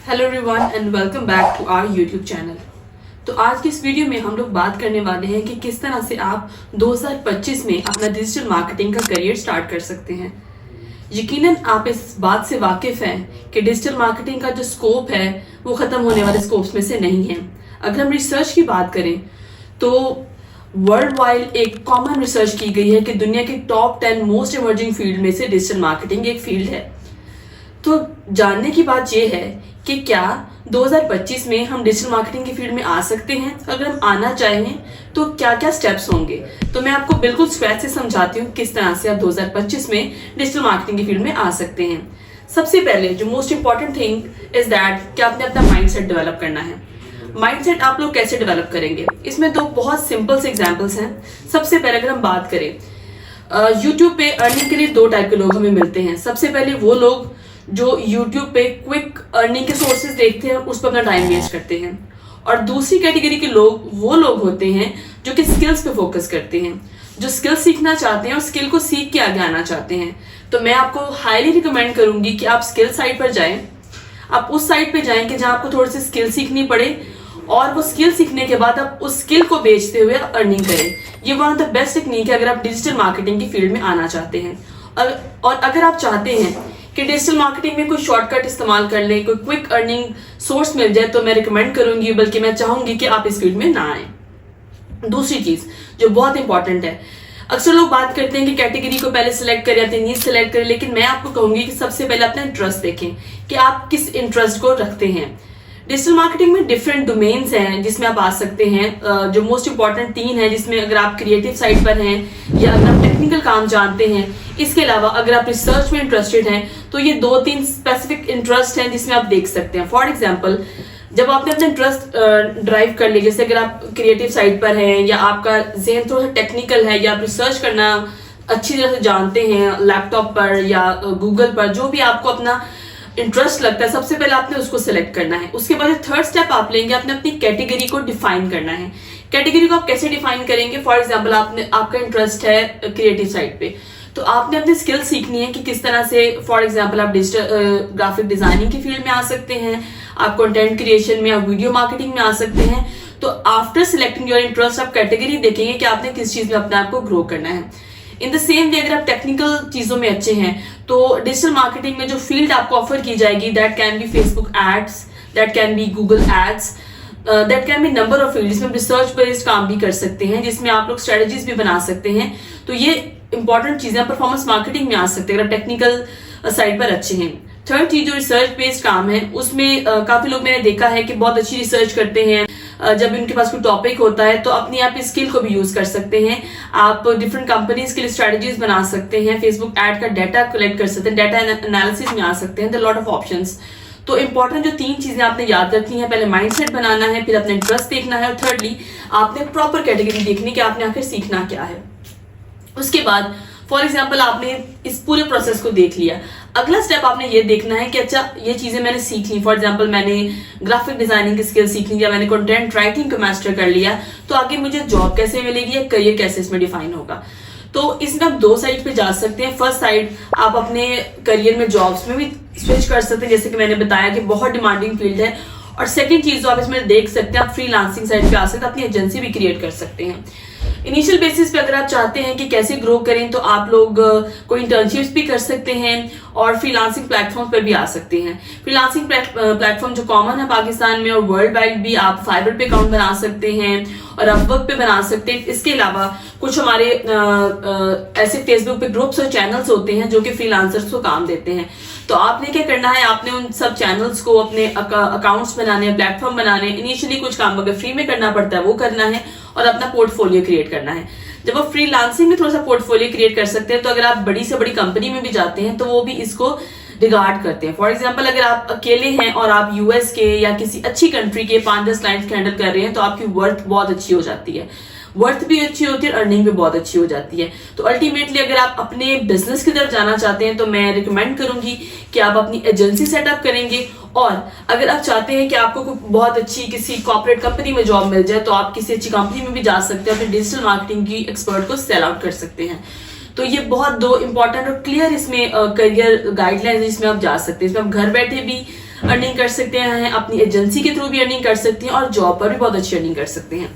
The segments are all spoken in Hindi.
Hello everyone and welcome back to our YouTube channel. तो आज की इस वीडियो में हम लोग बात करने वाले हैं कि किस तरह से आप 2025 में अपना डिजिटल मार्केटिंग का करियर स्टार्ट कर सकते हैं। यकीनन आप इस बात से वाकिफ हैं कि डिजिटल मार्केटिंग का जो स्कोप है वो खत्म होने वाले स्कोप्स में से नहीं है। अगर हम रिसर्च की बात करें तो वर्ल्ड वाइड एक कॉमन रिसर्च की गई है कि दुनिया के टॉप 10 मोस्ट इमर्जिंग फील्ड में से डिजिटल मार्केटिंग एक फील्ड है। तो जानने की बात यह है कि क्या 2025 में हम डिजिटल मार्केटिंग की फील्ड में आ सकते हैं। अगर हम आना चाहें तो क्या क्या स्टेप्स होंगे, तो मैं आपको बिल्कुल स्क्रैच से समझाती हूँ किस तरह से आप 2025 में डिजिटल मार्केटिंग की फील्ड में आ सकते हैं। सबसे पहले जो most important thing is that कि आपने अपना माइंडसेट डेवलप करना है। माइंडसेट आप लोग कैसे डेवलप करेंगे, इसमें दो बहुत सिंपल से एग्जाम्पल्स हैं। सबसे पहले अगर हम बात करें यूट्यूब पे अर्निंग के लिए दो टाइप के लोग हमें मिलते हैं। सबसे पहले वो लोग जो YouTube पे क्विक अर्निंग के सोर्सेज देखते हैं, उस पर अपना टाइम वेस्ट करते हैं, और दूसरी कैटेगरी के लोग वो लोग होते हैं जो कि स्किल्स पे फोकस करते हैं, जो स्किल सीखना चाहते हैं और स्किल को सीख के आगे आना चाहते हैं। तो मैं आपको हाईली रिकमेंड करूंगी कि आप स्किल साइट पर जाएं। आप उस साइट पे जाएं कि जहां आपको थोड़ी सी स्किल सीखनी पड़े, और वो स्किल सीखने के बाद आप उस स्किल को बेचते हुए अर्निंग करें। ये one of the best technique है अगर आप डिजिटल मार्केटिंग की फील्ड में आना चाहते हैं। और अगर आप चाहते हैं कि डिजिटल मार्केटिंग में कोई शॉर्टकट इस्तेमाल कर लें, कोई क्विक अर्निंग सोर्स मिल जाए, तो मैं रिकमेंड करूंगी, बल्कि मैं चाहूंगी कि आप इस फील्ड में ना आए। दूसरी चीज जो बहुत इंपॉर्टेंट है, अक्सर लोग बात करते हैं कि कैटेगरी को पहले सिलेक्ट करें, अपनी नीड सिलेक्ट करें, लेकिन मैं आपको कहूंगी कि सबसे पहले अपना इंटरेस्ट देखें कि आप किस इंटरेस्ट को रखते हैं। डिजिटल मार्केटिंग में डिफरेंट डोमेन्स हैं जिसमें आप आ सकते हैं। जो मोस्ट इंपॉर्टेंट 3 है जिसमें अगर आप क्रिएटिव साइड पर हैं या अगर आप टेक्निकल काम जानते हैं, इसके अलावा अगर आप रिसर्च में इंटरेस्टेड हैं, तो ये 2-3 स्पेसिफिक इंटरेस्ट हैं जिसमें आप देख सकते हैं। फॉर एग्जाम्पल, जब आपने अपना इंटरेस्ट ड्राइव कर लिया, जैसे अगर आप क्रिएटिव साइड पर हैं या आपका जहन थोड़ा सा टेक्निकल है या आप रिसर्च करना अच्छी तरह से जानते हैं लैपटॉप पर या गूगल पर, जो भी आपको अपना इंटरेस्ट लगता है, सबसे पहले आपने उसको सिलेक्ट करना है। उसके बाद थर्ड स्टेप आप लेंगे, आपने अपनी कैटेगरी को डिफाइन करना है। कैटेगरी को आप कैसे डिफाइन करेंगे? फॉर एग्जांपल, आपका इंटरेस्ट है क्रिएटिव साइड पे, तो आपने अपनी स्किल सीखनी है कि किस तरह से, फॉर एग्जांपल, आप डिजिटल ग्राफिक डिजाइनिंग की फील्ड में आ सकते हैं, आप कंटेंट क्रिएशन में, आप वीडियो मार्केटिंग में आ सकते हैं। तो आफ्टर सिलेक्टिंग योर इंटरेस्ट आप कैटेगरी देखेंगे कि आपने किस चीज में अपने आप को ग्रो करना है। इन द सेम वे, अगर आप टेक्निकल चीजों में अच्छे हैं तो डिजिटल मार्केटिंग में जो फील्ड आपको ऑफर की जाएगी, that can be Facebook ads, that can be Google ads, that can be number of field, जिसमें रिसर्च बेस्ड काम भी कर सकते हैं, जिसमें आप लोग स्ट्रेटेजीज भी बना सकते हैं। तो ये इंपॉर्टेंट चीजें परफॉर्मेंस मार्केटिंग में आ सकते हैं अगर आप टेक्निकल साइड पर अच्छे हैं। थर्ड चीज जो रिसर्च बेस्ड काम है, उसमें काफी लोग मैंने देखा है कि बहुत अच्छी रिसर्च करते हैं। जब उनके पास कोई टॉपिक होता है तो अपनी आप स्किल को भी यूज कर सकते हैं। आप डिफरेंट कंपनीज के लिए स्ट्रेटजीज बना सकते हैं, फेसबुक एड का डाटा कलेक्ट कर सकते हैं, डाटा एनालिसिस में आ सकते हैं, द लॉट ऑफ ऑप्शंस। तो इंपॉर्टेंट जो 3 चीजें आपने याद रखनी है, पहले माइंडसेट बनाना है, फिर अपना इंटरेस्ट देखना है, और थर्डली आपने प्रॉपर कैटेगरी देखनी कि आपने आखिर सीखना क्या है। उसके बाद फॉर एग्जाम्पल, आपने इस पूरे प्रोसेस को देख लिया, अगला स्टेप आपने ये देखना है कि अच्छा ये चीजें मैंने सीख ली। फॉर एग्जाम्पल, मैंने ग्राफिक डिजाइनिंग की स्किल सीख ली या मैंने कंटेंट राइटिंग को मास्टर कर लिया, तो आगे मुझे जॉब कैसे मिलेगी या करियर कैसे इसमें डिफाइन होगा। तो इसमें आप 2 साइड पे जा सकते हैं। फर्स्ट साइड, आप अपने करियर में जॉब्स में भी स्विच कर सकते हैं, जैसे कि मैंने बताया कि बहुत डिमांडिंग फील्ड है। और सेकेंड चीज जो आप इसमें देख सकते हैं, आप फ्रीलांसिंग साइड पे आ सकते हैं, अपनी एजेंसी भी क्रिएट कर सकते हैं। इनिशियल बेसिस पे अगर आप चाहते हैं कि कैसे ग्रो करें, तो आप लोग कोई इंटर्नशिप्स भी कर सकते हैं और फ्रीलांसिंग प्लेटफॉर्म पर भी आ सकते हैं। फ्रीलांसिंग प्लेटफॉर्म जो कॉमन है पाकिस्तान में और वर्ल्ड वाइड भी, आप फाइबर पे अकाउंट बना सकते हैं और अपवर्क पे बना सकते हैं। इसके अलावा कुछ हमारे ऐसे फेसबुक पे ग्रुप्स और चैनल्स होते हैं जो कि फ्रीलांसर्स को काम देते हैं। तो आपने क्या करना है, आपने उन सब चैनल्स को अपने अकाउंट्स बनाने, प्लेटफॉर्म बनाने, इनिशियली कुछ काम अगर फ्री में करना पड़ता है वो करना है और अपना पोर्टफोलियो क्रिएट करना है। जब आप फ्रीलांसिंग में थोड़ा सा पोर्टफोलियो क्रिएट कर सकते हैं, तो अगर आप बड़ी से बड़ी कंपनी में भी जाते हैं तो वो भी इसको रिगार्ड करते हैं। फॉर एग्जाम्पल, अगर आप अकेले हैं और आप यूएस के या किसी अच्छी कंट्री के 5-10 क्लाइंट्स हैंडल कर रहे हैं, तो आपकी वर्थ बहुत अच्छी हो जाती है, वर्थ भी अच्छी होती है, अर्निंग भी बहुत अच्छी हो जाती है। तो अल्टीमेटली अगर आप अपने बिजनेस की तरफ जाना चाहते हैं तो मैं रिकमेंड करूंगी कि आप अपनी एजेंसी सेटअप करेंगे, और अगर आप चाहते हैं कि आपको बहुत अच्छी किसी कॉर्पोरेट कंपनी में जॉब मिल जाए, तो आप किसी अच्छी कंपनी में भी जा सकते हैं, अपने डिजिटल मार्केटिंग की एक्सपर्ट को सेल आउट कर सकते हैं। तो ये बहुत 2 इंपॉर्टेंट और क्लियर इसमें करियर गाइडलाइंस जिसमें आप जा सकते हैं। इसमें आप घर बैठे भी अर्निंग कर सकते हैं, अपनी एजेंसी के थ्रू भी अर्निंग कर सकते हैं और जॉब पर भी बहुत अच्छी अर्निंग कर सकते हैं।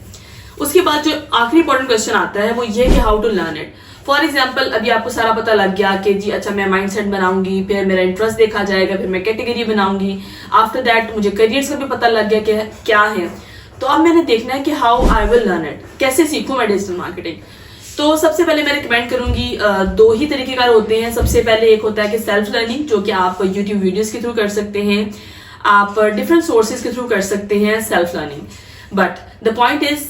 उसके बाद जो आखिरी इंपॉर्टेंट क्वेश्चन आता है वो ये कि how to learn it. For example अभी आपको सारा पता लग गया कि जी अच्छा मैं माइंडसेट बनाऊंगी, फिर मेरा इंटरेस्ट देखा जाएगा, फिर मैं कैटेगरी बनाऊंगी, आफ्टर दैट मुझे करियर्स का भी पता लग गया कि क्या है। तो अब मैंने देखना है कि how I will learn it, कैसे सीखूं मैं डिजिटल मार्केटिंग। तो सबसे पहले मैं रिकमेंड करूंगी, दो ही तरीकेकार होते हैं। सबसे पहले एक होता है कि सेल्फ लर्निंग, जो कि आप यूट्यूब वीडियोस के थ्रू कर सकते हैं, आप डिफरेंट सोर्सेज के थ्रू कर सकते हैं self learning. But the point is,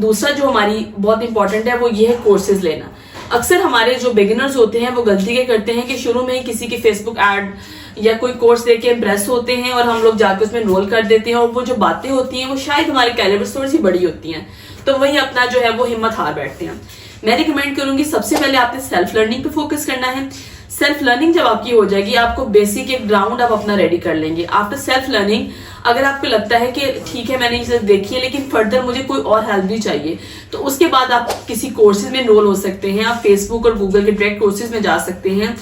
दूसरा जो हमारी बहुत इंपॉर्टेंट है वो ये है कोर्सेज लेना। अक्सर हमारे जो बिगिनर्स होते हैं वो गलती क्या करते हैं कि शुरू में ही किसी के फेसबुक ऐड या कोई कोर्स देख के इम्प्रेस होते हैं और हम लोग जाकर उसमें एनरोल कर देते हैं, और वो जो बातें होती हैं वो शायद हमारे कैलिबर से थोड़ी सी बड़ी होती हैं, तो वही अपना जो है वो हिम्मत हार बैठते हैं। मैं रिकमेंड करूंगी सबसे पहले आपने सेल्फ लर्निंग पे फोकस करना है। सेल्फ लर्निंग जब आपकी हो जाएगी, आपको बेसिक एक ग्राउंड आप अपना रेडी कर लेंगे। आफ्टर सेल्फ लर्निंग अगर आपको लगता है कि ठीक है मैंने ये चीज देखी है लेकिन फर्दर मुझे कोई और हेल्प भी चाहिए, तो उसके बाद आप किसी कोर्सेज में एनरोल हो सकते हैं। आप फेसबुक और गूगल के डायरेक्ट कोर्सेज में जा सकते हैं।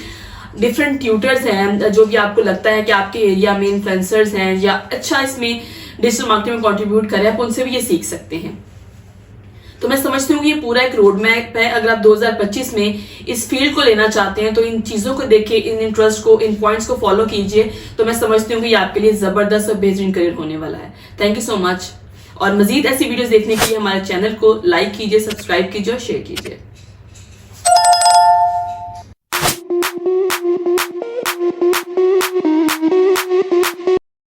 डिफरेंट ट्यूटर्स हैं जो भी आपको लगता है कि आपके एरिया में इन्फ्लुएंसर्स हैं या अच्छा इसमें डिजिटल मार्केटिंग में कंट्रीब्यूट करें, आप उनसे भी ये सीख सकते हैं। तो मैं समझती हूँ कि ये पूरा एक रोड मैप है। अगर आप 2025 में इस फील्ड को लेना चाहते हैं तो इन चीजों को देखिए, इन इंटरेस्ट को, इन पॉइंट्स को फॉलो कीजिए। तो मैं समझती हूँ कि ये आपके लिए जबरदस्त और बेहतरीन करियर होने वाला है। Thank you so much. और मजीद ऐसी वीडियोस देखने के लिए हमारे चैनल को लाइक कीजिए, सब्सक्राइब कीजिए और शेयर कीजिए।